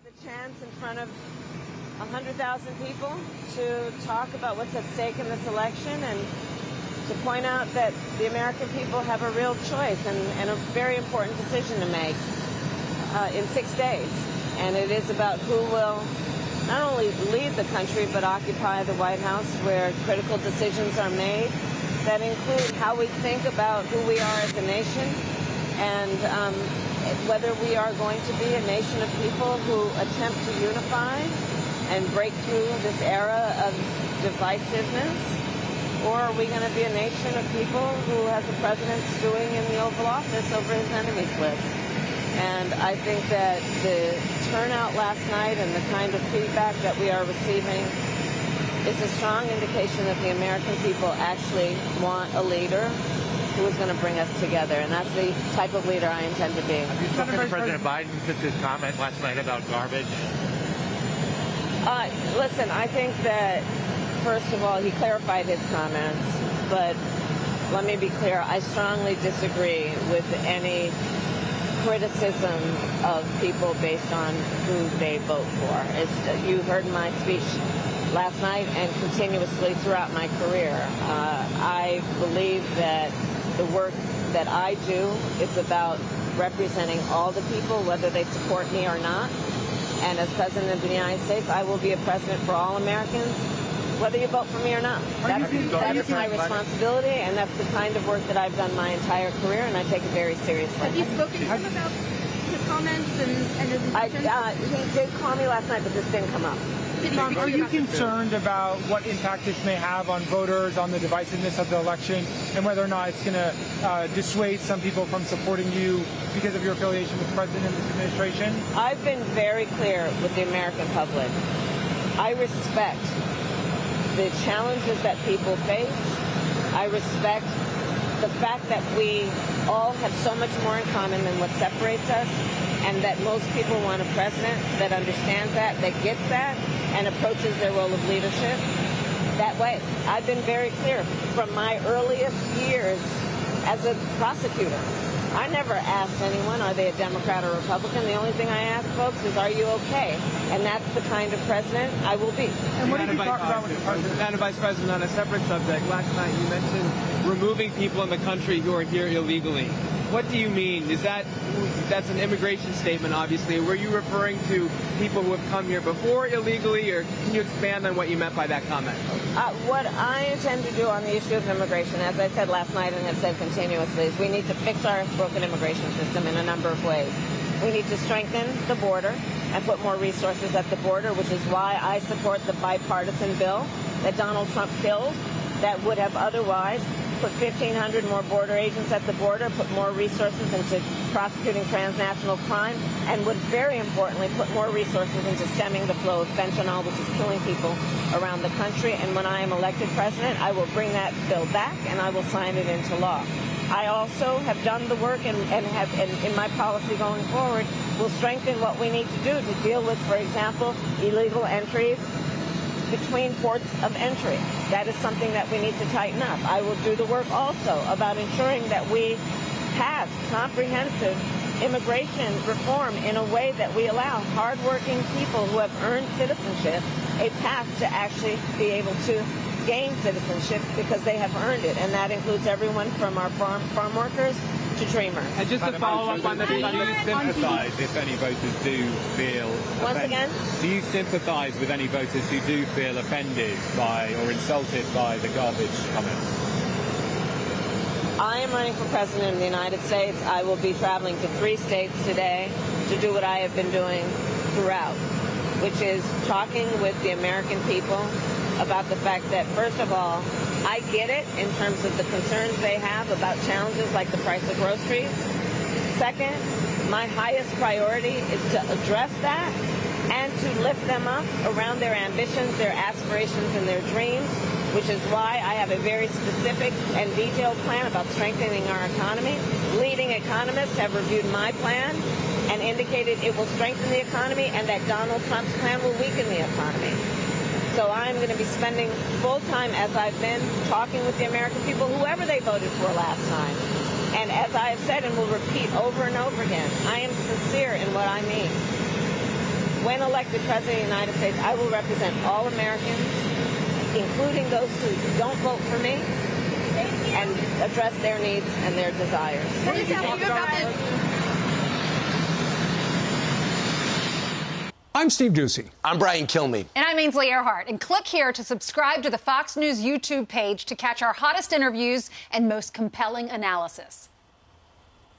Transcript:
The chance in front of 100,000 people to talk about what's at stake in this election and to point out that the American people have a real choice and a very important decision to make in 6 days. And it is about who will not only lead the country but occupy the White House, where critical decisions are made that include how we think about who we are as a nation and whether we are going to be a nation of people who attempt to unify and break through this era of divisiveness, or are we going to be a nation of people who has the president stewing in the Oval Office over his enemies list? And I think that the turnout last night and the kind of feedback that we are receiving is a strong indication that the American people actually want a leader who is going to bring us together, and that's the type of leader I intend to be. Have you spoken to President Biden since his comment last night about garbage? Listen, I think that, first of all, he clarified his comments, but let me be clear, I strongly disagree with any criticism of people based on who they vote for. You heard my speech last night and continuously throughout my career. I believe that the work that I do is about representing all the people, whether they support me or not. And as President of the United States, I will be a president for all Americans, whether you vote for me or not. That is my responsibility, and that's the kind of work that I've done my entire career, and I take it very seriously. Have you spoken to him about his comments and his intentions? He did call me last night, but this didn't come up. Are you concerned about what impact this may have on voters, on the divisiveness of the election, and whether or not it's going to dissuade some people from supporting you because of your affiliation with the president and this administration? I've been very clear with the American public. I respect the challenges that people face. I respect the fact that we all have so much more in common than what separates us, and that most people want a president that understands that gets that, and approaches their role of leadership that way. I've been very clear from my earliest years as a prosecutor. I never asked anyone, are they a Democrat or Republican? The only thing I ask folks is, are you okay? And that's the kind of president I will be. And what did you talk about with the president? Madam Vice President, on a separate subject, last night you mentioned removing people in the country who are here illegally. What do you mean? That's an immigration statement, obviously. Were you referring to people who have come here before illegally, or can you expand on what you meant by that comment? What I intend to do on the issue of immigration, as I said last night and have said continuously, is we need to fix our broken immigration system in a number of ways. We need to strengthen the border and put more resources at the border, which is why I support the bipartisan bill that Donald Trump killed that would have otherwise put 1,500 more border agents at the border, put more resources into prosecuting transnational crime, and would very importantly put more resources into stemming the flow of fentanyl, which is killing people around the country. And when I am elected president, I will bring that bill back and I will sign it into law. I also have done the work and have in my policy going forward will strengthen what we need to do to deal with, for example, illegal entries between ports of entry. That is something that we need to tighten up. I will do the work also about ensuring that we pass comprehensive immigration reform in a way that we allow hardworking people who have earned citizenship a path to actually be able to gain citizenship because they have earned it. And that includes everyone from our farm workers to dreamers. And just to follow up on the, do you sympathise if any voters do feel Once again? Do you sympathise with any voters who do feel offended by or insulted by the garbage comments? I am running for president of the United States. I will be traveling to 3 states today to do what I have been doing throughout, which is talking with the American people about the fact that, first of all, I get it in terms of the concerns they have about challenges like the price of groceries. Second, my highest priority is to address that and to lift them up around their ambitions, their aspirations, and their dreams, which is why I have a very specific and detailed plan about strengthening our economy. Leading economists have reviewed my plan and indicated it will strengthen the economy and that Donald Trump's plan will weaken the economy. So I'm going to be spending full time, as I've been, talking with the American people, whoever they voted for last time. And as I have said and will repeat over and over again, I am sincere in what I mean. when elected President of the United States, I will represent all Americans, including those who don't vote for me, and address their needs and their desires. Can you tell me about this? I'm Steve Doocy. I'm Brian Kilmeade. And I'm Ainsley Earhart. And click here to subscribe to the Fox News YouTube page to catch our hottest interviews and most compelling analysis.